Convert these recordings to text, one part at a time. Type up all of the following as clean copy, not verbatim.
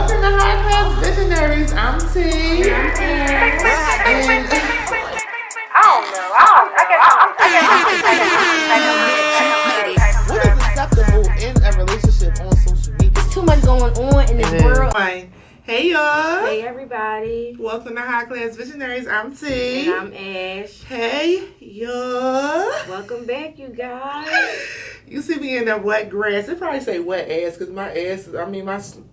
Welcome to High Class Visionaries. I'm T. And what is acceptable in a relationship on social media? Too much going on in this world. Fine. Hey y'all. Hey everybody. Welcome to High Class Visionaries. I'm T. And I'm Ash. Hey y'all. Welcome back, you guys. You see me in that wet grass. They probably say wet ass because my ass,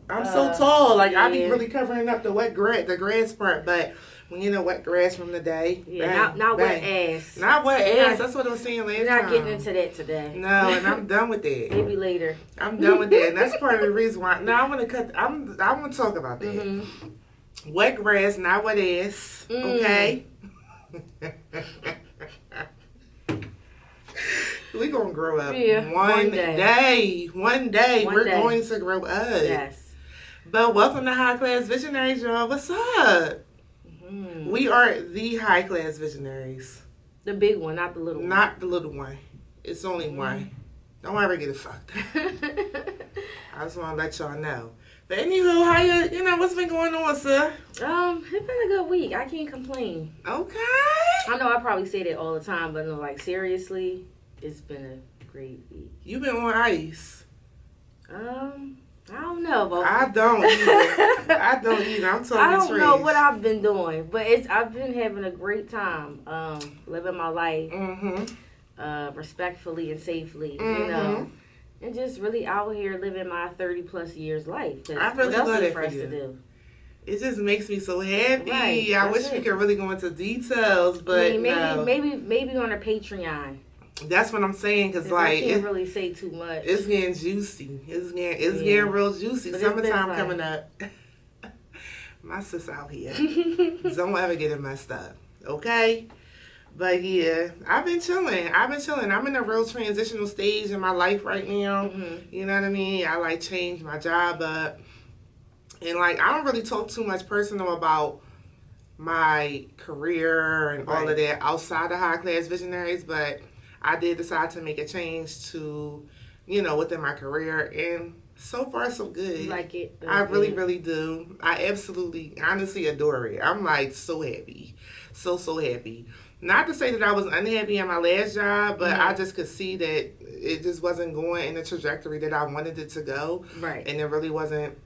I'm so tall. Like, I be really covering up the grass part. But when you know wet grass from the day. Yeah, bang, not bang. wet ass. Not wet ass. That's what I was saying last time. We're not getting into that today. No, and I'm done with that. Maybe later. I'm done with that. And that's part of the reason why. No, I want to talk about that. Mm-hmm. Wet grass, not wet ass. Okay? We're going to grow up one day. One day. We're going to grow up. Yes. But welcome to High Class Visionaries, y'all. What's up? Mm-hmm. We are the High Class Visionaries. The big one, not the little one. Not the little one. It's only one. Don't ever get it fucked up. I just want to let y'all know. But anywho, how you what's been going on, sir? It's been a good week. I can't complain. Okay. I know I probably say that all the time, but no, like, seriously, it's been a great week. You been on ice? I don't know. But I don't either. I'm talking I don't trash. know what I've been doing, but I've been having a great time, living my life, respectfully and safely, you know, and just really out here living my 30+ years life. I really what else love is it for for us you. to do? It just makes me so happy. Right, I wish we could really go into details, but maybe on a Patreon. That's what I'm saying, because I can't really say too much. It's getting juicy. It's getting real juicy. Summertime coming up. My sis out here. Don't ever get it messed up, okay? But yeah, I've been chilling. I'm in a real transitional stage in my life right now. Mm-hmm. You know what I mean? I like changed my job up, and like I don't really talk too much personal about my career and all of that outside of High Class Visionaries, but I did decide to make a change to, within my career, and so far so good. You like it? I really, really do. I absolutely, honestly adore it. I'm like so happy. So happy. Not to say that I was unhappy in my last job, but I just could see that it just wasn't going in the trajectory that I wanted it to go. Right. And there really wasn't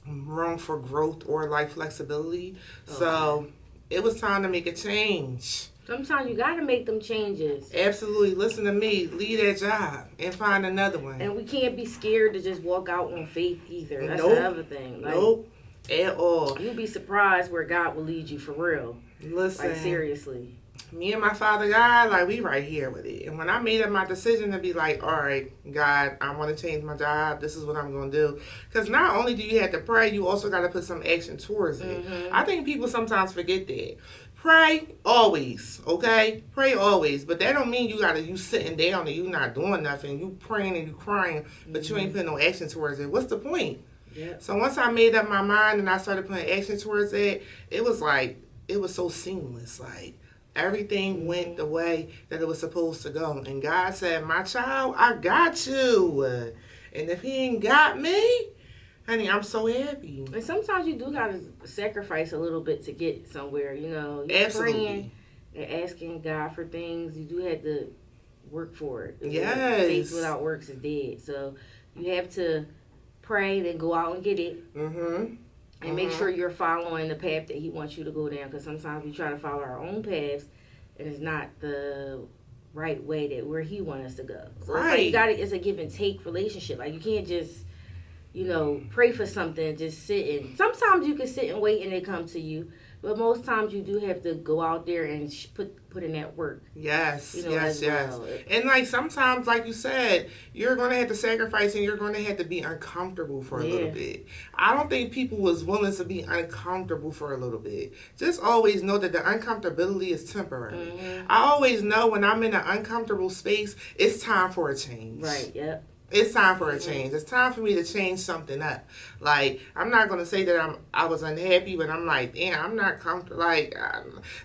room for growth or like flexibility. Okay. So it was time to make a change. Sometimes you got to make them changes. Absolutely. Listen to me. Leave that job and find another one. And we can't be scared to just walk out on faith either. That's another thing. Like, nope. At all. You'll be surprised where God will lead you for real. Listen. Like, seriously. Me and my Father God, like, we right here with it. And when I made up my decision to be like, all right, God, I want to change my job. This is what I'm going to do. Because not only do you have to pray, you also got to put some action towards it. Mm-hmm. I think people sometimes forget that. Pray always, okay? Pray always. But that don't mean you sitting down and you not doing nothing. You praying and you crying, but you ain't putting no action towards it. What's the point? Yeah. So once I made up my mind and I started putting action towards it, it was so seamless. Like, everything went the way that it was supposed to go. And God said, my child, I got you. And if he ain't got me, honey, I'm so happy. And sometimes you do got to sacrifice a little bit to get somewhere, You're absolutely. Praying and asking God for things. You do have to work for it. Yes. Faith without works is dead. So you have to pray, then go out and get it. Mm-hmm. And make sure you're following the path that he wants you to go down. Because sometimes we try to follow our own paths, and it's not the right way where he wants us to go. So it's a give and take relationship. Like, you can't just, pray for something and just sit and... Sometimes you can sit and wait and it come to you. But most times you do have to go out there and put in that work. Yes, yes. Well. And like sometimes, like you said, you're going to have to sacrifice and you're going to have to be uncomfortable for a little bit. I don't think people was willing to be uncomfortable for a little bit. Just always know that the uncomfortability is temporary. Mm-hmm. I always know when I'm in an uncomfortable space, it's time for a change. Right, yep. It's time for a change. It's time for me to change something up. Like, I'm not going to say that I was unhappy, but I'm like, damn, I'm not comfortable. Like,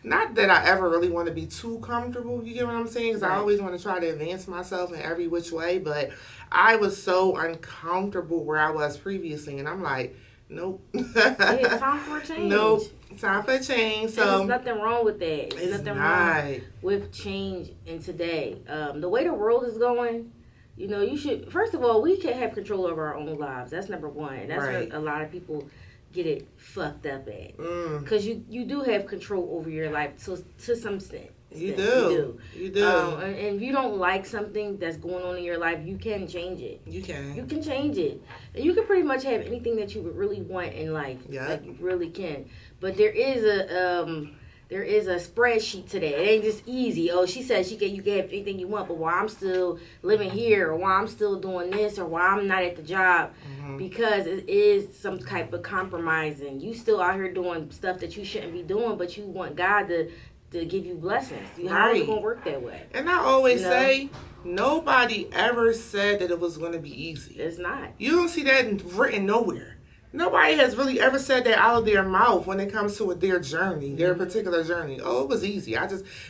not that I ever really want to be too comfortable, you get what I'm saying? Because I always want to try to advance myself in every which way, but I was so uncomfortable where I was previously, and I'm like, Nope. It's time for a change. Nope. Time for a change. So there's nothing wrong with that. There's it's nothing not wrong with change in today. The way the world is going, you know, you should, first of all, we can have control over our own lives. That's number one. And that's right. where a lot of people get it fucked up at. Because you do have control over your life to some extent. You do. And if you don't like something that's going on in your life, you can change it. You can change it. And you can pretty much have anything that you would really want in life. Yeah. Like, you really can. But there is a spreadsheet to that. It ain't just easy. Oh, she said you can have anything you want, but while I'm still living here, or while I'm still doing this, or while I'm not at the job, because it is some type of compromising. You still out here doing stuff that you shouldn't be doing, but you want God to give you blessings. How is it going to work that way? And I always say, nobody ever said that it was going to be easy. It's not. You don't see that written nowhere. Nobody has really ever said that out of their mouth when it comes to their journey, their particular journey. Oh, it was easy.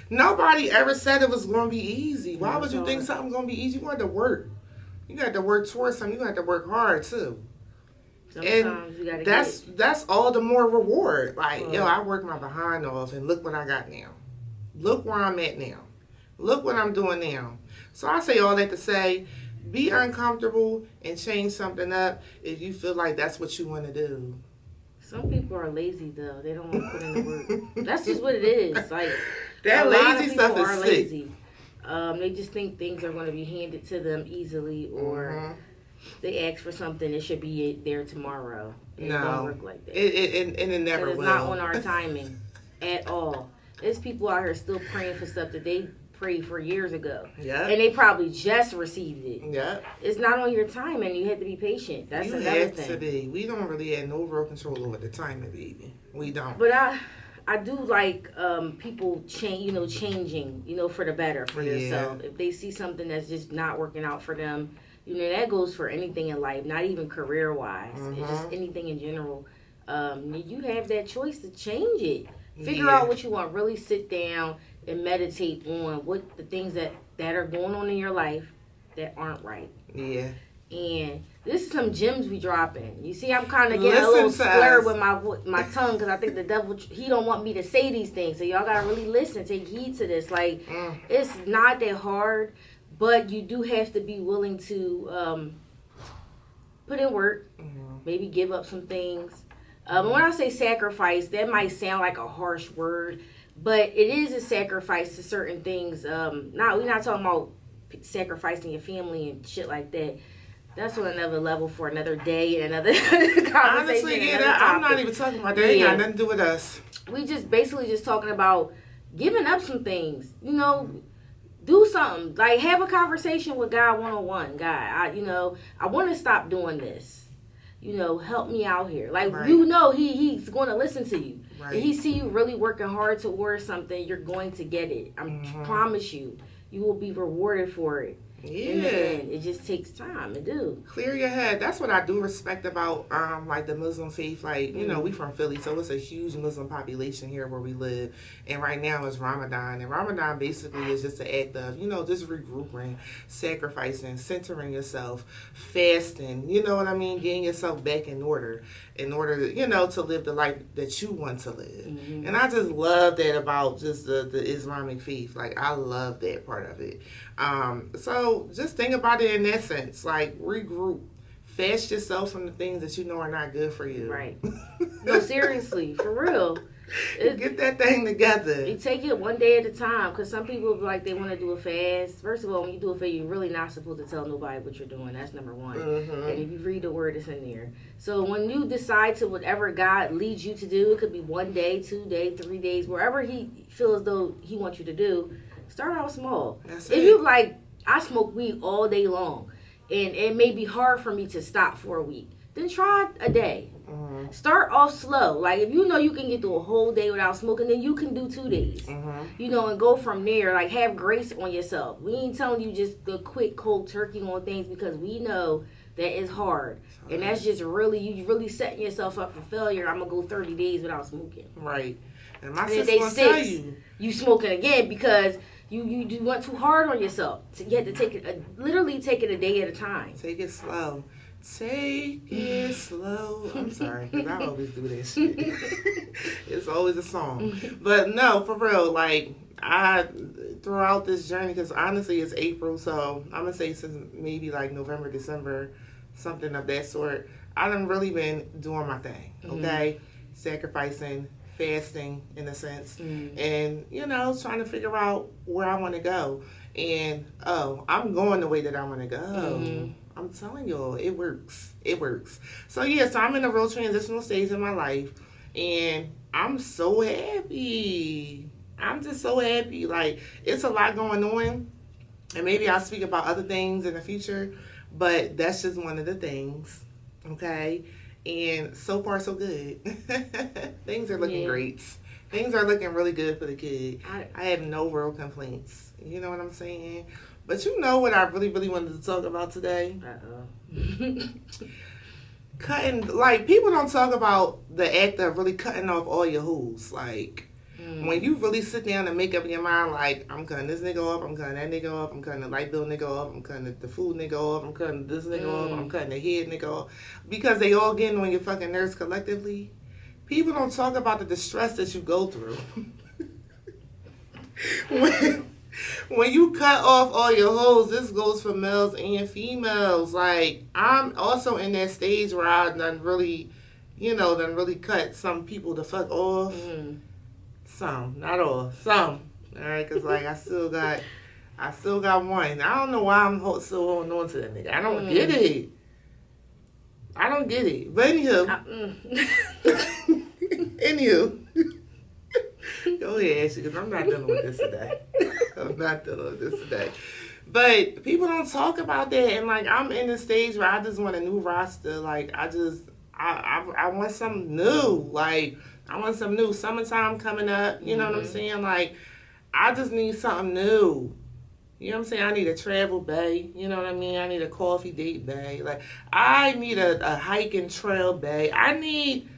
Nobody ever said it was going to be easy. Why would you think something's going to be easy? You got to work. You got to work towards something. You got to work hard too. Sometimes and that's all the more reward. Like, I worked my behind off, and look what I got now. Look where I'm at now. Look what I'm doing now. So I say all that to say, be uncomfortable and change something up if you feel like that's what you want to do. Some people are lazy though. They don't want to put in the work. That's just what it is. Like, that lazy stuff is sick. Lazy. They just think things are going to be handed to them easily, or they ask for something, it should be there tomorrow. It don't work like that. It never will. It's not on our timing at all. There's people out here still praying for stuff that they prayed for years ago. Yeah. And they probably just received it. Yeah. It's not on your time, and you have to be patient. That's another thing. You have to be. We don't really have no real control over the timing, baby. We don't. But I do like people changing, for the better for themselves. If they see something that's just not working out for them, that goes for anything in life, not even career-wise. It's just anything in general. You have that choice to change it. Figure out what you want. Really sit down and meditate on what the things that are going on in your life that aren't right. Yeah. And this is some gems we dropping. You see, I'm kind of getting a little slurred with my tongue because I think the devil, he don't want me to say these things. So y'all got to really listen, take heed to this. Like, it's not that hard, but you do have to be willing to put in work, maybe give up some things. When I say sacrifice, that might sound like a harsh word, but it is a sacrifice to certain things. We're not talking about sacrificing your family and shit like that. That's on another level for another day and another conversation. Honestly, I'm not even talking about that. It ain't got nothing to do with us. We just basically just talking about giving up some things. Do something. Like, have a conversation with God one-on-one. God, I want to stop doing this. Help me out here. Like, he's going to listen to you. Right. If he see you really working hard towards something, you're going to get it. I promise you. You will be rewarded for it. Yeah. In the end, it just takes time to do. Clear your head. That's what I do respect about like the Muslim faith. Like, we from Philly, so it's a huge Muslim population here where we live. And right now it's Ramadan. And Ramadan basically is just an act of, just regrouping, sacrificing, centering yourself, fasting, you know what I mean? Getting yourself back in order to live the life that you want to live. And I just love that about just the Islamic faith. Like, I love that part of it. So just think about it in that sense. Like, regroup. Fast yourself from the things that you know are not good for you. Right. No, seriously, for real. Get that thing together. You take it one day at a time, because some people they want to do a fast. First of all, when you do a fast, you're really not supposed to tell nobody what you're doing. That's number one. And if you read the word, it's in there. So when you decide to whatever God leads you to do, it could be 1 day, 2 days, 3 days, wherever he feels as though he wants you to do, start out small. That's if you I smoke weed all day long, and it may be hard for me to stop for a week, then try a day. Start off slow. Like, if you know you can get through a whole day without smoking, then you can do 2 days. And go from there. Like, have grace on yourself. We ain't telling you just the quick cold turkey on things, because we know that it's hard. And that's just you really setting yourself up for failure. I'm going to go 30 days without smoking. Right. And my sister will tell you smoking again because you went too hard on yourself. So you had to literally take it a day at a time. Take it slow. Take it slow. I'm sorry, because I always do that shit. It's always a song. But no, for real, like, I, throughout this journey, because honestly it's April, so I'm going to say since maybe like November, December, something of that sort, I done really been doing my thing, okay? Sacrificing, fasting, in a sense, and, you know, trying to figure out where I want to go. And, I'm going the way that I want to go. I'm telling y'all, it works. It works. So, yeah, so I'm in a real transitional stage in my life, and I'm so happy. I'm just so happy. Like, it's a lot going on, and maybe I'll speak about other things in the future, but that's just one of the things, okay? And so far, so good. Things are looking great. Things are looking really good for the kid. I have no real complaints. You know what I'm saying? But you know what I really, really wanted to talk about today? Cutting, like, people don't talk about the act of really cutting off all your hooves. Like, when you really sit down and make up your mind, like, I'm cutting this nigga off, I'm cutting that nigga off, I'm cutting the light bill nigga off, I'm cutting the food nigga off, I'm cutting this nigga off, I'm cutting the head nigga off. Because they all getting on your fucking nerves collectively. People don't talk about the distress that you go through. When you cut off all your hoes, this goes for males and females. Like, I'm also in that stage where I done really cut some people the fuck off. Some, not all, some. All right, because like I still got one. I don't know why I'm still holding on to that nigga. I don't get it. But anywho, go ahead, Ashley, because I'm not dealing with this today. But people don't talk about that, and like I'm in the stage where I just want a new roster. Like I want something new. Like I want some new summertime coming up. You know what I'm saying? Like I just need something new. You know what I'm saying? I need a travel bay. You know what I mean? I need a coffee date bay. Like I need a hike and trail bay. I need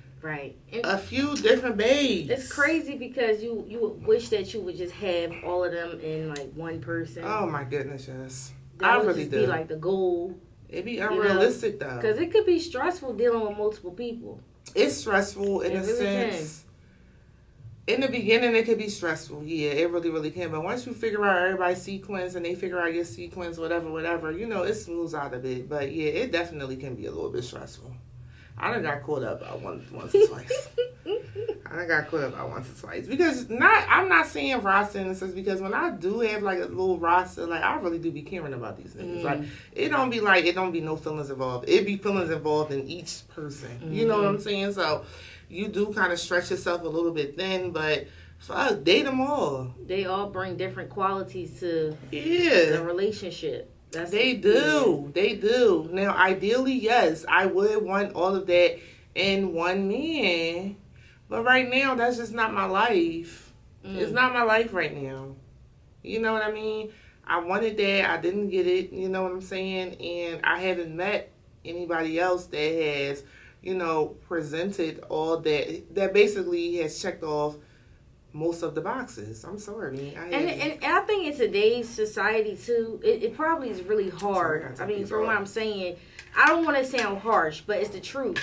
a few different bays. It's crazy because you wish that you would just have all of them in like one person. Oh my goodness, yes. That would just be like the goal. It'd be unrealistic though. Because it could be stressful dealing with multiple people. It's stressful in a sense. In the beginning, it could be stressful. Yeah, it really, really can. But once you figure out everybody's sequence and they figure out your sequence, whatever, you know, it smooths out a bit. But yeah, it definitely can be a little bit stressful. I done got caught up about once or twice. Because I'm not saying roster instances, because when I do have like a little roster, like I really do be caring about these niggas. Like it don't be no feelings involved. It be feelings involved in each person. You know what I'm saying? So you do kind of stretch yourself a little bit thin, but fuck, date them all. They all bring different qualities to the relationship. They do. Now, ideally, yes, I would want all of that in one man. But right now, that's just not my life. It's not my life right now. You know what I mean? I wanted that. I didn't get it. You know what I'm saying? And I haven't met anybody else that has, you know, presented all that basically has checked off most of the boxes. I'm sorry. And I think in today's society too, it probably is really hard. I mean, from what I'm saying, I don't want to sound harsh, but it's the truth.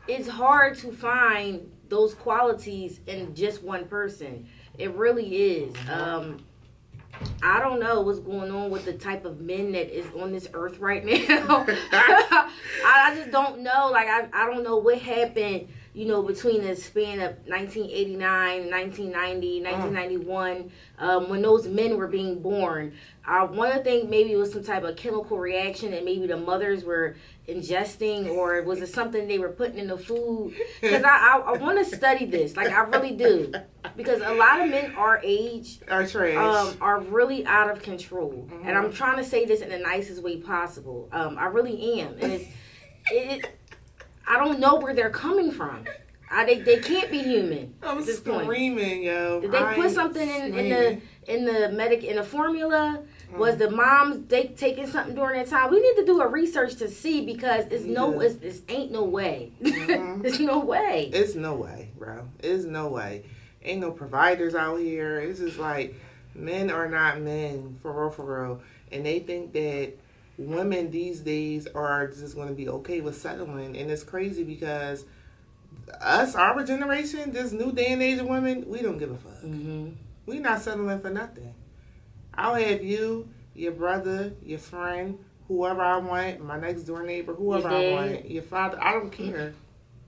It's hard to find those qualities in just one person. It really is. I don't know what's going on with the type of men that is on this earth right now. I just don't know. Like, I don't know what happened, you know, between the span of 1989, 1990, 1991, when those men were being born. I want to think maybe it was some type of chemical reaction that maybe the mothers were ingesting, or was it something they were putting in the food? Because I want to study this. Like, I really do. Because a lot of men our age are trash. Are really out of control. And I'm trying to say this in the nicest way possible. I really am. And I don't know where they're coming from. They can't be human. I'm screaming, yo. Did they put something in the formula? Was the moms taking something during that time? We need to do a research to see, because it ain't no way. There's no way. It's no way, bro. It's no way. Ain't no providers out here. It's just like men are not men, for real. And they think that women these days are just going to be okay with settling. And it's crazy because our generation, this new day and age of women, we don't give a fuck. Mm-hmm. We not settling for nothing. I'll have you, your brother, your friend, whoever I want, my next door neighbor, whoever I want, your father. I don't care.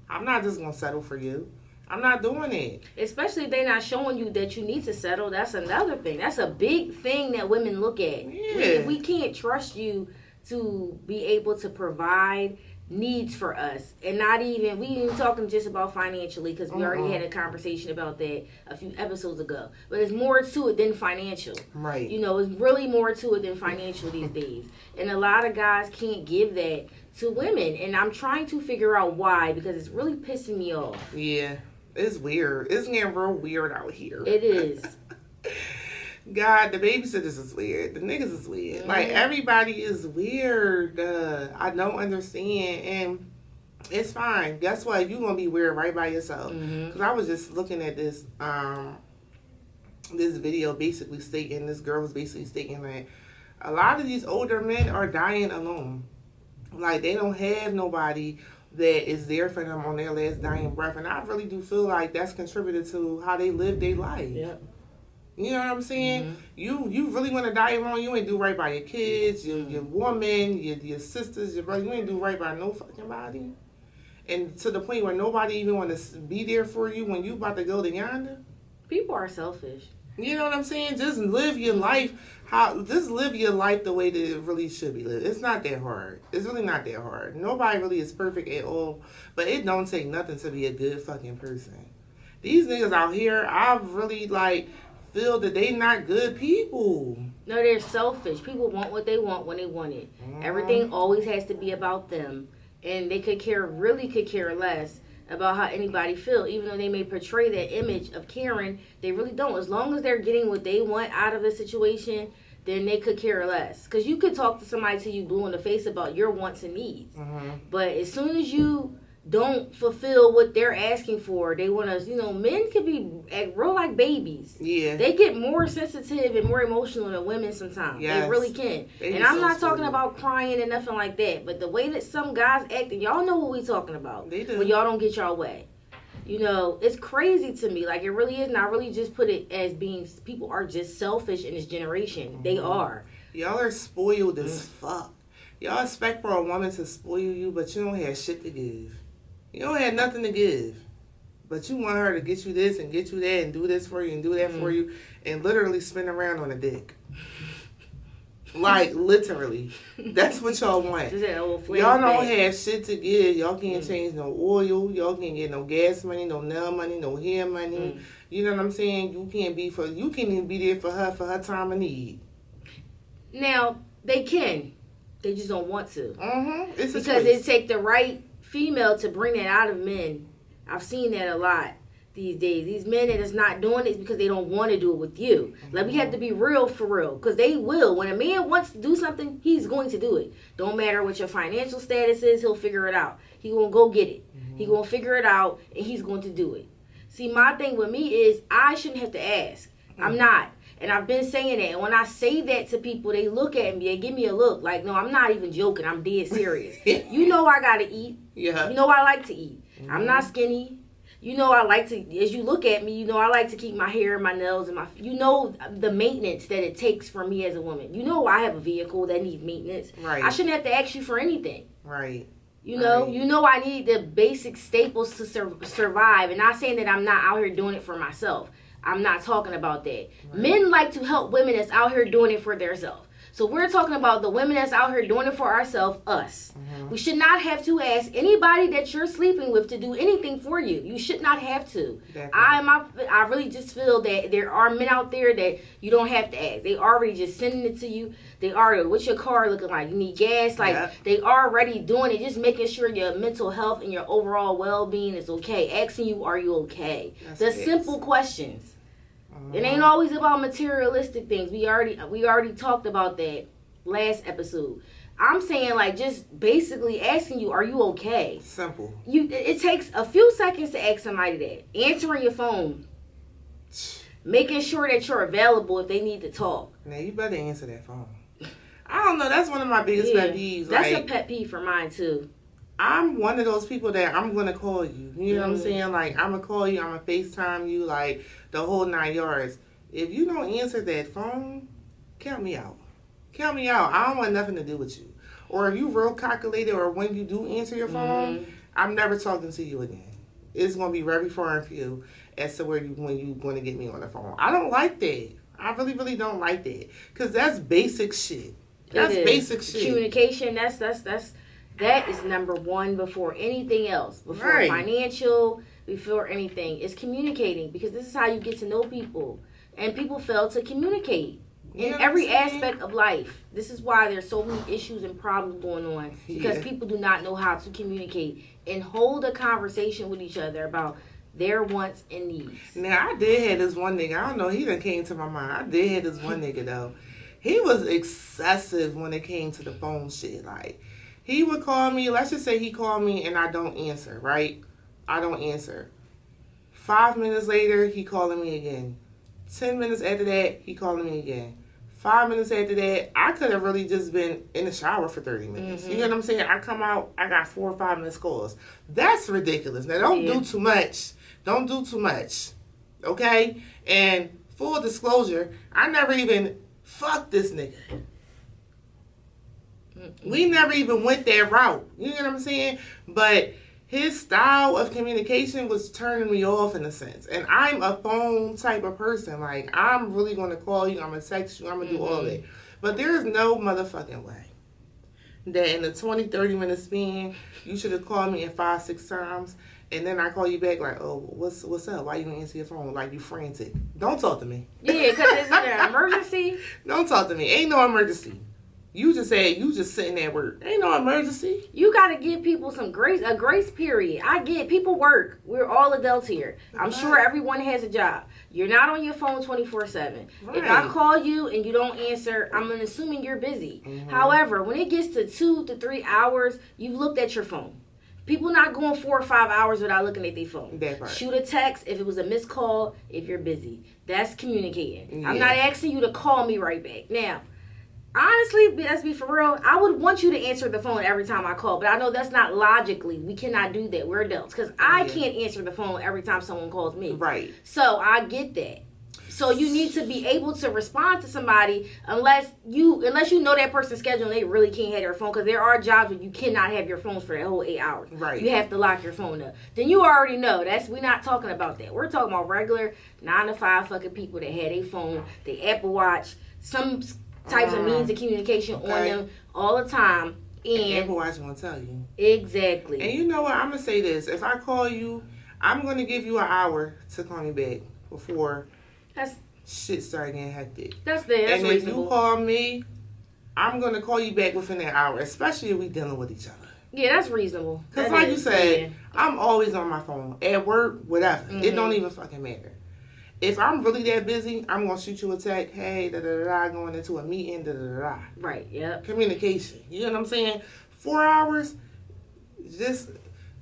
I'm not just going to settle for you. I'm not doing it. Especially if they're not showing you that you need to settle. That's another thing. That's a big thing that women look at. Yeah. If we can't trust you to be able to provide needs for us, and not even, we ain't talking just about financially, because we already had a conversation about that a few episodes ago. But there's more to it than financial. Right. You know, it's really more to it than financial these days. And a lot of guys can't give that to women. And I'm trying to figure out why, because it's really pissing me off. Yeah. It's weird. It's getting real weird out here. It is. God, the babysitters is weird. The niggas is weird. Mm-hmm. Like, everybody is weird. I don't understand. And it's fine. Guess what? You're going to be weird right by yourself. Because I was just looking at this this video basically stating, this girl was basically stating that a lot of these older men are dying alone. Like, they don't have nobody that is there for them on their last dying breath. And I really do feel like that's contributed to how they live their life. Yep. You know what I'm saying? You really want to die alone. You ain't do right by your kids, your woman, your sisters, your brother. You ain't do right by no fucking body. And to the point where nobody even want to be there for you when you about to go to yonder. People are selfish. You know what I'm saying? Just live your life. Just live your life the way that it really should be lived. It's not that hard. It's really not that hard. Nobody really is perfect at all. But it don't take nothing to be a good fucking person. These niggas out here, I really feel that they not good people. No, they're selfish. People want what they want when they want it. Everything always has to be about them. And they could care less about how anybody feel, even though they may portray that image of caring. They really don't. As long as they're getting what they want out of the situation, then they could care less. Because you could talk to somebody till you blue in the face about your wants and needs. But as soon as you don't fulfill what they're asking for, they want to, men can be real like babies. Yeah. They get more sensitive and more emotional than women sometimes. Yes. They really can. And I'm not talking about crying and nothing like that, but the way that some guys act, and y'all know what we talking about. They do. When y'all don't get y'all way. It's crazy to me. Like, it really is. And I really just put it as being, people are just selfish in this generation. They are. Y'all are spoiled as fuck. Y'all expect for a woman to spoil you, but you don't have shit to give. You don't have nothing to give. But you want her to get you this and get you that and do this for you and do that for you and literally spin around on a dick. Like, literally. That's what y'all want. Y'all don't have shit to give. Y'all can't change no oil. Y'all can't get no gas money, no nail money, no hair money. You know what I'm saying? You can't even be there for her time of need. Now, they can. They just don't want to. It's a because choice. it take the right female to bring that out of men. I've seen that a lot these days. These men that is not doing it because they don't want to do it with you. Like, we have to be real for real, because they will. When a man wants to do something, he's going to do it. Don't matter what your financial status is, he'll figure it out. He gonna go get it. He gonna figure it out, and he's going to do it. See, my thing with me is I shouldn't have to ask. I'm not. And I've been saying that. And when I say that to people, they look at me. They give me a look like, no, I'm not even joking. I'm dead serious. You know I got to eat. Yeah. You know I like to eat. I'm not skinny. You know I like to, as you look at me, you know I like to keep my hair, my nails, and the maintenance that it takes for me as a woman. You know I have a vehicle that needs maintenance. Right. I shouldn't have to ask you for anything. Right. You know I need the basic staples to survive. And not saying that I'm not out here doing it for myself. I'm not talking about that. Right. Men like to help women that's out here doing it for themselves. So we're talking about the women that's out here doing it for ourselves, us. We should not have to ask anybody that you're sleeping with to do anything for you. You should not have to. I really just feel that there are men out there that you don't have to ask. They already just sending it to you. They already, what's your car looking like? You need gas? Like, they already doing it. Just making sure your mental health and your overall well-being is okay. Asking you, are you okay? The simple questions. It ain't always about materialistic things. We already talked about that last episode. I'm saying, like, just basically asking you, are you okay? Simple. It takes a few seconds to ask somebody that. Answering your phone. Making sure that you're available if they need to talk. Now, you better answer that phone. I don't know. That's one of my biggest pet peeves. That's a pet peeve for mine, too. I'm one of those people that I'm going to call you. You know what I'm saying? Like, I'm going to call you. I'm going to FaceTime you. Like, the whole 9 yards. If you don't answer that phone, count me out. Count me out. I don't want nothing to do with you. Or if you real calculated or when you do answer your phone, I'm never talking to you again. It's going to be very foreign for you as to when you're going to get me on the phone. I don't like that. I really, really don't like that. Because that's basic shit. That's basic shit. Communication, that is number one before anything else. Before financial, before anything. It's communicating. Because this is how you get to know people. And people fail to communicate. In every aspect of life. This is why there's so many issues and problems going on. Because people do not know how to communicate and hold a conversation with each other about their wants and needs. Now, I did have this one nigga. I don't know. He done came to my mind. I did have this one nigga, though. He was excessive when it came to the phone shit. Like, he would call me. Let's just say he called me and I don't answer, right? I don't answer. 5 minutes later, he calling me again. 10 minutes after that, he calling me again. 5 minutes after that, I could have really just been in the shower for 30 minutes. You know what I'm saying? I come out, I got 4 or 5 minutes calls. That's ridiculous. Now, don't do too much. Don't do too much. Okay? And full disclosure, I never even fucked this nigga. We never even went that route. You know what I'm saying? But his style of communication was turning me off in a sense. And I'm a phone type of person. Like, I'm really going to call you. I'm going to text you. I'm going to do all that. But there's no motherfucking way that in the 20, 30 minute span, you should have called me 5, 6 times. And then I call you back like, oh, what's up? Why you didn't answer your phone? Like, you frantic. Don't talk to me. Yeah, because it's an emergency. Don't talk to me. Ain't no emergency. You just said you just sitting at work. Ain't no emergency. You got to give people a grace period. I get people work. We're all adults here. I'm sure everyone has a job. You're not on your phone 24/7. Right. If I call you and you don't answer, I'm assuming you're busy. However, when it gets to 2 to 3 hours, you've looked at your phone. People not going 4 or 5 hours without looking at their phone. Shoot a text if it was a missed call, if you're busy. That's communicating. Yeah. I'm not asking you to call me right back. Now, honestly, let's be for real, I would want you to answer the phone every time I call, but I know that's not logically. We cannot do that. We're adults. Because I can't answer the phone every time someone calls me. Right. So I get that. So you need to be able to respond to somebody unless you know that person's schedule and they really can't have their phone, because there are jobs where you cannot have your phones for that whole 8 hours. Right. You have to lock your phone up. Then you already know. We're not talking about that. We're talking about regular 9 to 5 fucking people that had a phone, the Apple Watch, some types of means of communication on them all the time. And Apple Watch gonna tell you. Exactly. And you know what? I'm gonna say this. If I call you, I'm gonna give you an hour to call me back before shit start getting hectic. That's and reasonable. If you call me, I'm gonna call you back within that hour, especially if we dealing with each other. Yeah, that's reasonable. Because like you said, I'm always on my phone. At work, whatever. It don't even fucking matter. If I'm really that busy, I'm going to shoot you a text. Hey, da-da-da-da, going into a meeting, da-da-da-da. Right, yep. Communication. You know what I'm saying? 4 hours,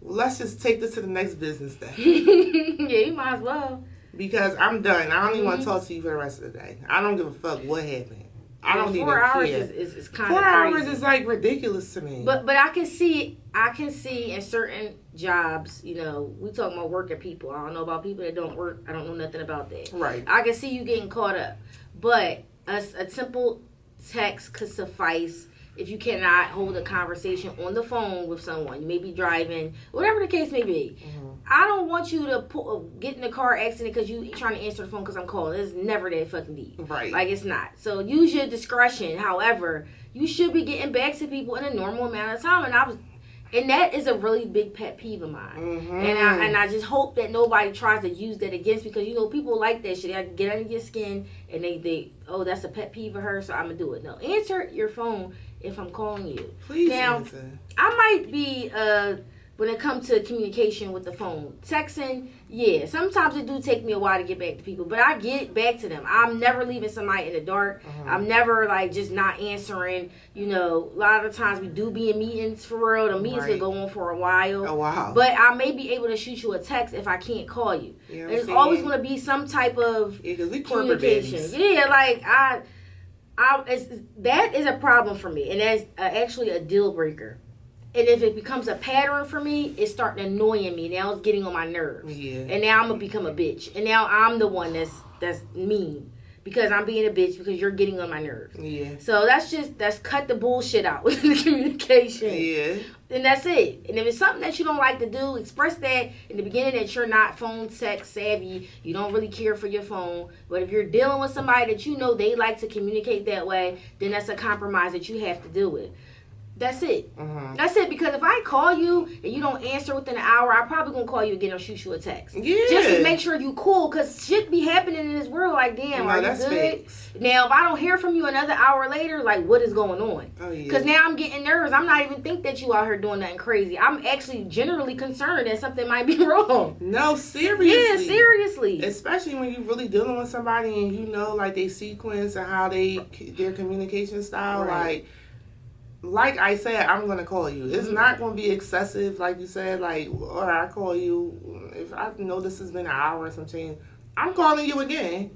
let's just take this to the next business day. Yeah, you might as well. Because I'm done. I don't even want to talk to you for the rest of the day. I don't give a fuck what happened. I don't even care. 4 hours is kind of 4 hours is like ridiculous to me. But I can see in certain jobs, you know, we talking about working people. I don't know about people that don't work. I don't know nothing about that. Right. I can see you getting caught up. But a simple text could suffice if you cannot hold a conversation on the phone with someone. You may be driving, whatever the case may be. I don't want you to get in a car accident because you trying to answer the phone because I'm calling. It's never that fucking deep. Right. Like, it's not. So use your discretion. However, you should be getting back to people in a normal amount of time. And that is a really big pet peeve of mine. And I just hope that nobody tries to use that against, because, you know, people like that shit. They get under your skin and they that's a pet peeve of hers, so I'm going to do it. No, answer your phone if I'm calling you. Please now, answer. I might be, when it comes to communication with the phone, texting, yeah, sometimes it do take me a while to get back to people, but I get back to them. I'm never leaving somebody in the dark. I'm never, like, just not answering. You know, a lot of the times we do be in meetings for real. The meetings could go on for a while. Oh, wow. But I may be able to shoot you a text if I can't call you. There's always going to be some type of because we corporate communication. babies. Yeah, like, that is a problem for me, and that's actually a deal breaker. And if it becomes a pattern for me, it's starting annoying me. Now it's getting on my nerves. Yeah. And now I'm gonna become a bitch. And now I'm the one that's mean because I'm being a bitch because you're getting on my nerves. Yeah. So that's cut the bullshit out with the communication. Yeah. And that's it. And if it's something that you don't like to do, express that in the beginning that you're not phone sex savvy. You don't really care for your phone. But if you're dealing with somebody that you know they like to communicate that way, then that's a compromise that you have to deal with. That's it. Uh-huh. That's it. Because if I call you and you don't answer within an hour, I'm probably going to call you again or shoot you a text. Yeah. Just to make sure you cool. Because shit be happening in this world like, damn, are you good? Fixed. Now, if I don't hear from you another hour later, like, what is going on? Oh, yeah. Because now I'm getting nervous. I'm not even think that you out here doing nothing crazy. I'm actually generally concerned that something might be wrong. No, seriously. Yeah, seriously. Especially when you're really dealing with somebody and you know, like, they sequence and how their communication style, Right. Like I said, I'm going to call you. It's not going to be excessive, like you said, like, or I call you. If I know this has been an hour or some change, I'm calling you again.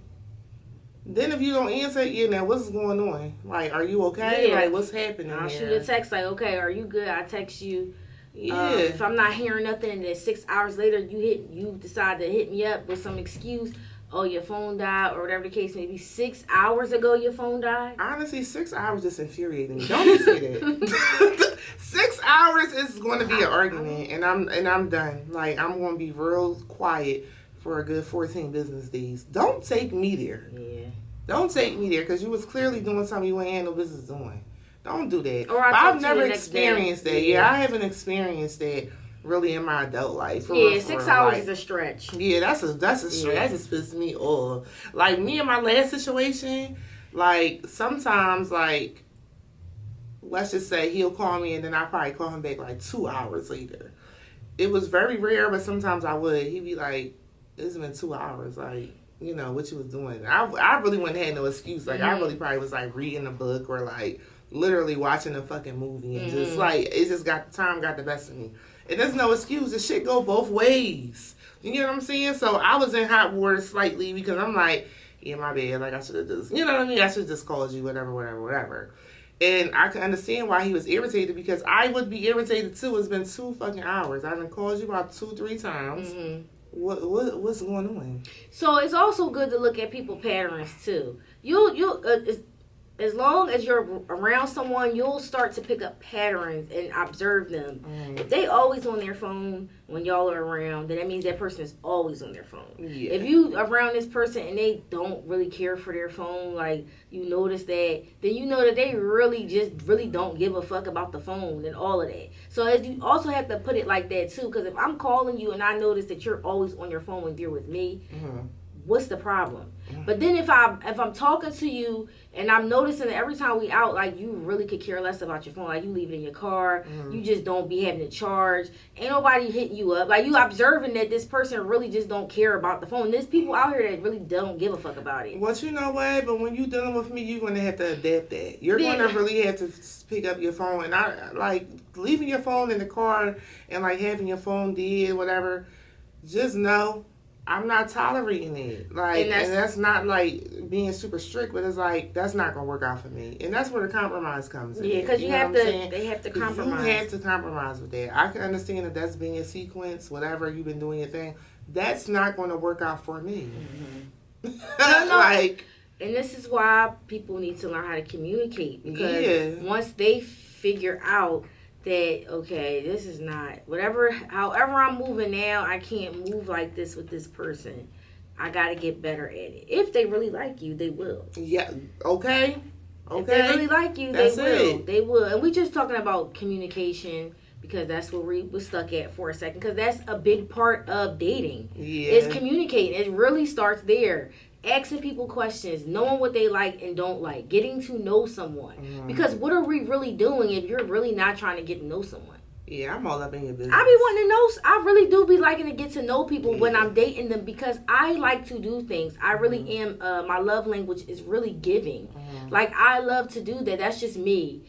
Then if you don't answer, now what's going on? Like, are you okay? Yeah. Like, what's happening? I'll shoot a text like, okay, are you good? I text you. Yeah. If I'm not hearing nothing, and then 6 hours later you decide to hit me up with some excuse. Oh, your phone died, or whatever the case may be. 6 hours ago, your phone died. Honestly, 6 hours just infuriating me. Don't even say that. 6 hours is going to be an argument, and I'm done. Like, I'm going to be real quiet for a good 14 business days. Don't take me there. Yeah. Don't take me there because you was clearly doing something you ain't had no business doing. Don't do that. Or I've never experienced that. Yeah, I haven't experienced that really in my adult life. Yeah, 6 hours is a stretch. Yeah, that's a stretch. That just pisses me off. Like, me in my last situation, like, sometimes, like, let's just say he'll call me and then I probably call him back like 2 hours later. It was very rare, but sometimes I would. He'd be like, it's been 2 hours. Like, you know, what you was doing. I really wouldn't have no excuse. Like, I really probably was, like, reading a book or, like, literally watching a fucking movie. And just, like, it just got the best of me. And there's no excuse. The shit go both ways. You know what I'm saying? So I was in hot water slightly because I'm like, yeah, my bad. Like, I should have just, you know what I mean? I should have just called you, whatever. And I can understand why he was irritated because I would be irritated too. It's been 2 fucking hours. I done called you about 2-3 times. Mm-hmm. What's going on? So it's also good to look at people patterns too. As long as you're around someone, you'll start to pick up patterns and observe them. If they always on their phone when y'all are around, then that means that person is always on their phone. Yeah. If you around this person and they don't really care for their phone, like you notice that, then you know that they really don't give a fuck about the phone and all of that. So as you also have to put it like that too, because if I'm calling you and I notice that you're always on your phone when you're with me, what's the problem? But then if I'm talking to you and I'm noticing that every time we out, like, you really could care less about your phone. Like, you leave it in your car. You just don't be having to charge. Ain't nobody hitting you up. Like, you observing that this person really just don't care about the phone. There's people out here that really don't give a fuck about it. Well, you know what? But when you dealing with me, you're going to have to adapt that. You're going to really have to pick up your phone. And I, like, leaving your phone in the car and, like, having your phone dead, whatever, just know I'm not tolerating it. Like, and that's not like being super strict, but it's like that's not gonna work out for me. And that's where the compromise comes in. Yeah, because they have to compromise. You have to compromise with that. I can understand if that's being a sequence, whatever you've been doing your thing. That's not going to work out for me. No. Like, and this is why people need to learn how to communicate because once they figure out that, okay, this is not however I'm moving now, I can't move like this with this person. I got to get better at it. If they really like you, they will. Yeah, okay. If they really like you, they will. They will. And we just talking about communication because that's what we were stuck at for a second because that's a big part of dating. Yeah. It's communicating. It really starts there. Asking people questions, knowing what they like and don't like, getting to know someone. Because what are we really doing if you're really not trying to get to know someone? Yeah, I'm all up in your business. I be wanting to know. I really do be liking to get to know people when I'm dating them because I like to do things. I really am. My love language is really giving. Like, I love to do that. That's just me.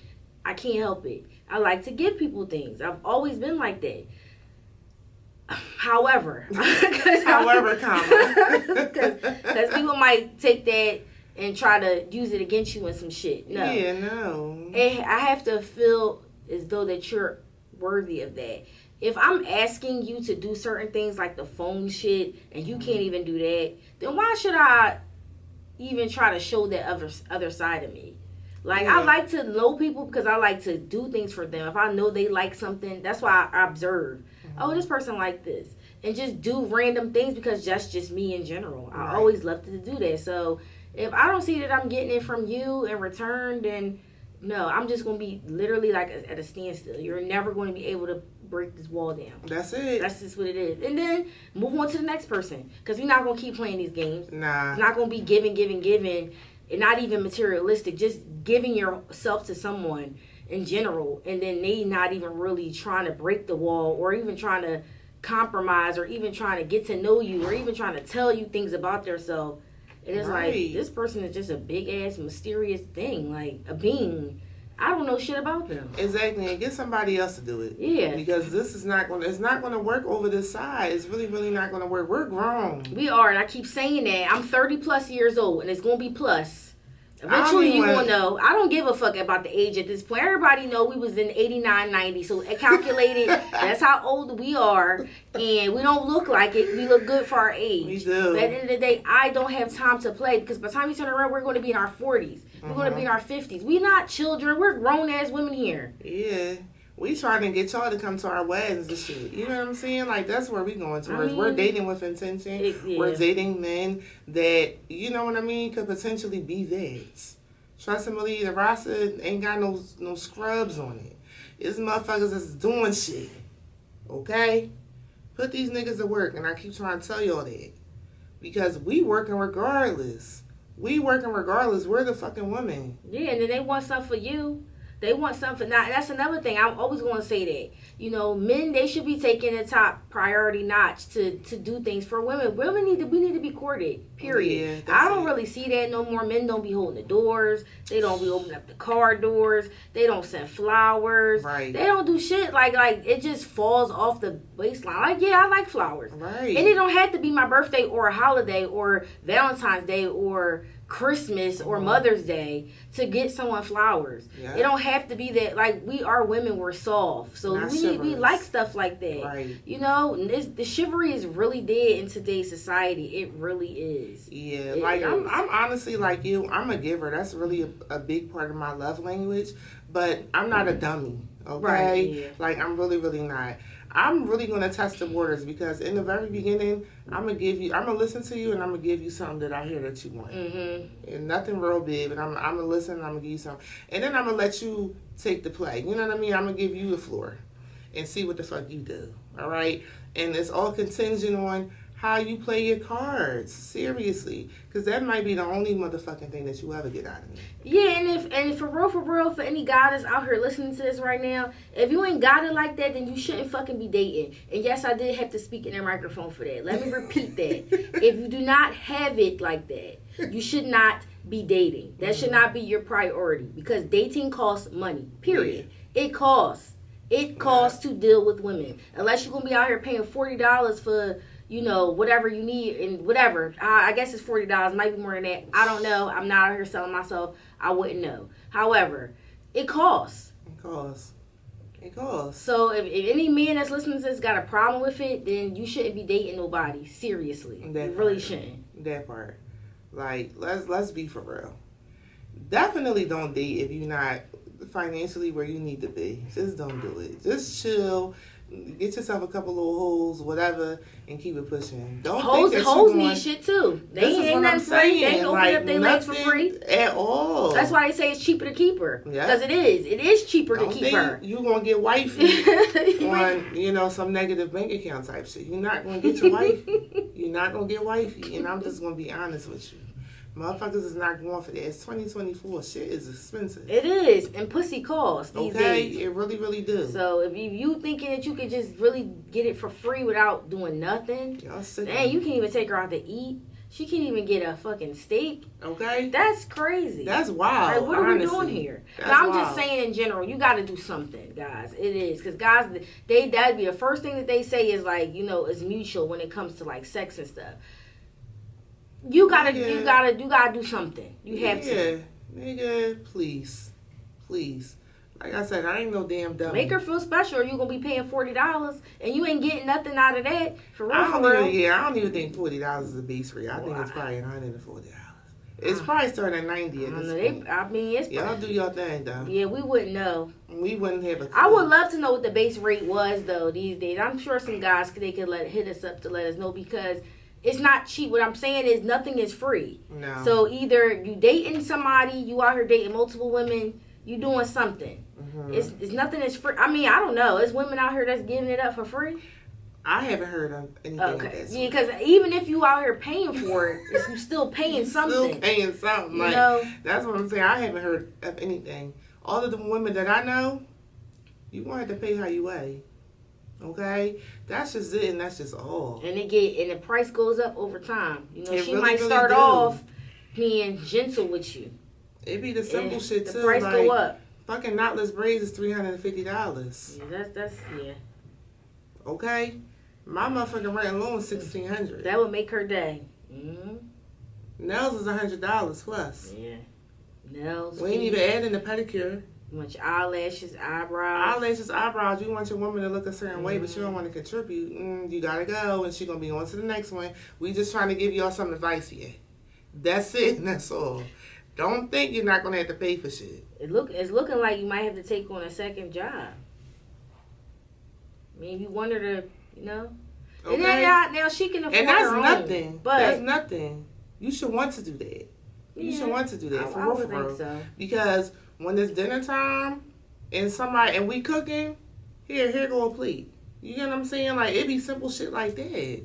I can't help it. I like to give people things. I've always been like that. However, because people might take that and try to use it against you in some shit. No. Yeah, no. I have to feel as though that you're worthy of that. If I'm asking you to do certain things like the phone shit and you can't even do that, then why should I even try to show that other side of me? Like, I like to know people because I like to do things for them. If I know they like something, that's why I observe. Oh, this person like this. And just do random things because that's just me in general. I always love to do that. So if I don't see that I'm getting it from you in return, then no, I'm just going to be literally like at a standstill. You're never going to be able to break this wall down. That's it. That's just what it is. And then move on to the next person. Because we're not going to keep playing these games. Nah. It's not going to be giving. And not even materialistic. Just giving yourself to someone in general. And then they not even really trying to break the wall or even trying to compromise or even trying to get to know you or even trying to tell you things about themselves. And it's like, this person is just a big ass mysterious thing, like a being. I don't know shit about them. Exactly, and get somebody else to do it. Yeah, because this is not going. It's not going to work over this side. It's really, really not going to work. We're grown. We are, and I keep saying that. I'm 30 plus years old, and it's going to be plus. Eventually, you will know. I don't give a fuck about the age at this point. Everybody know we was in 89, 90. So calculated, that's how old we are. And we don't look like it. We look good for our age. We do. But at the end of the day, I don't have time to play. Because by the time you turn around, we're going to be in our 40s. We're going to be in our 50s. We're not children. We're grown-ass women here. Yeah. We trying to get y'all to come to our weddings and shit. You know what I'm saying? Like, that's where we going towards. We're dating with intention. We're dating men that, you know what I mean, could potentially be that. Trust and believe, the roster ain't got no scrubs on it. It's motherfuckers that's doing shit. Okay? Put these niggas to work, and I keep trying to tell y'all that. Because we working regardless. We're the fucking women. Yeah, and then they want something for you. They want something. Now, that's another thing. I'm always going to say that. You know, men, they should be taking the top priority notch to do things for women. We need to be courted, period. Yeah, I don't really see that no more. Men don't be holding the doors. They don't be opening up the car doors. They don't send flowers. Right. They don't do shit. Like it just falls off the baseline. Like, yeah, I like flowers. Right. And it don't have to be my birthday or a holiday or Valentine's Day or Christmas or Mother's Day to get someone flowers. Yeah. It don't have to be that. Like, we are women, we're soft, so we like stuff like that. Right. You know, the chivalry is really dead in today's society. It really is. Yeah, like I'm honestly like you. I'm a giver. That's really a big part of my love language. But I'm not a dummy. Okay, right, yeah. Like I'm really, really not. I'm really gonna test the waters because in the very beginning, I'm gonna listen to you, and I'm gonna give you something that I hear that you want, and nothing real big. But I'm gonna listen, and I'm gonna give you something, and then I'm gonna let you take the play. You know what I mean? I'm gonna give you the floor, and see what the fuck you do. All right, and it's all contingent on how you play your cards, seriously, because that might be the only motherfucking thing that you ever get out of me. Yeah, and for real, for any guy that's out here listening to this right now, if you ain't got it like that, then you shouldn't fucking be dating. And yes, I did have to speak in a microphone for that. Let me repeat that. If you do not have it like that, you should not be dating. That should not be your priority, because dating costs money, period. Yeah. It costs. It costs to deal with women. Unless you're going to be out here paying $40 for, you know, whatever you need and whatever. I guess it's $40. Might be more than that. I don't know. I'm not out here selling myself. I wouldn't know. However, it costs. It costs. So if any man that's listening to this got a problem with it, then you shouldn't be dating nobody. Seriously. You really shouldn't. That part. Like, let's be for real. Definitely don't date if you're not financially where you need to be. Just don't do it. Just chill. Get yourself a couple little holes, whatever, and keep it pushing. Don't think that hoes need shit too. They ain't nothing free. They ain't open up their legs for free at all. That's why they say it's cheaper to keep her. Because it is. It is cheaper to keep her. You gonna get wifey on some negative bank account type shit. You're not gonna get your wifey. You're not gonna get wifey. And I'm just gonna be honest with you. Motherfuckers is not going for that. It's 2024. Shit is expensive. It is. And pussy costs these days. It really, really do. So if you thinking that you could just really get it for free without doing nothing, dang, you can't even take her out to eat. She can't even get a fucking steak. Okay. That's crazy. That's wild. Like, what are we doing here? I'm just saying in general, you got to do something, guys. It is. Because guys, that'd be the first thing that they say is like, you know, it's mutual when it comes to like sex and stuff. You gotta do something. You have to. Nigga, please. Like I said, I ain't no damn dummy. Make her feel special, or you gonna be paying $40 and you ain't getting nothing out of that. For real, I don't even think $40 is a base rate. I think it's probably $140. It's probably starting at 90 at this point. Y'all do your thing though. Yeah, we wouldn't know. We wouldn't have a clue. I would love to know what the base rate was though these days. I'm sure some guys they could hit us up to let us know, because it's not cheap. What I'm saying is nothing is free. No. So either you dating somebody, you out here dating multiple women, you doing something. Mm-hmm. It's nothing is free. I mean, I don't know. It's women out here that's giving it up for free. I haven't heard of anything like that. Yeah, because even if you out here paying for it, you're still paying something. Still paying something. Like, that's what I'm saying. I haven't heard of anything. All of the women that I know, you want to pay how you weigh. Okay? That's just it, and that's just all. And the price goes up over time. You know, she really, might start off being gentle with you. It be the simple shit too. The price go up. Fucking knotless braids is $350. Yeah, that's. Okay? My motherfucking rent alone is $1,600. That would make her day. Mm-hmm. Nails is $100 plus. Yeah. Nails. We ain't even adding the pedicure. You want your eyelashes, eyebrows. You want your woman to look a certain way, but you don't want to contribute. You gotta go, and she gonna be on to the next one. We just trying to give y'all some advice here. That's it. That's all. Don't think you're not gonna have to pay for shit. It's looking like you might have to take on a second job. Maybe one of the, Okay. And then now she can afford her own. And that's nothing. That's nothing. You should want to do that. You should want to do that. I would think so. Because when it's dinner time and we cooking, here go a plate. You know what I'm saying? Like, it be simple shit like that.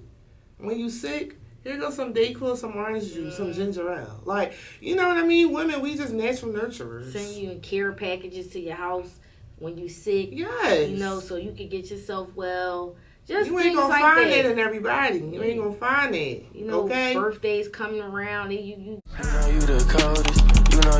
When you sick, here goes some Dayquil, some orange juice, some ginger ale. Like, you know what I mean? Women, we just natural nurturers. Send you care packages to your house when you sick. Yes. So you can get yourself well. Just you ain't gonna find it in everybody. You ain't gonna find it. Okay? Birthdays coming around. You know you the coldest. You know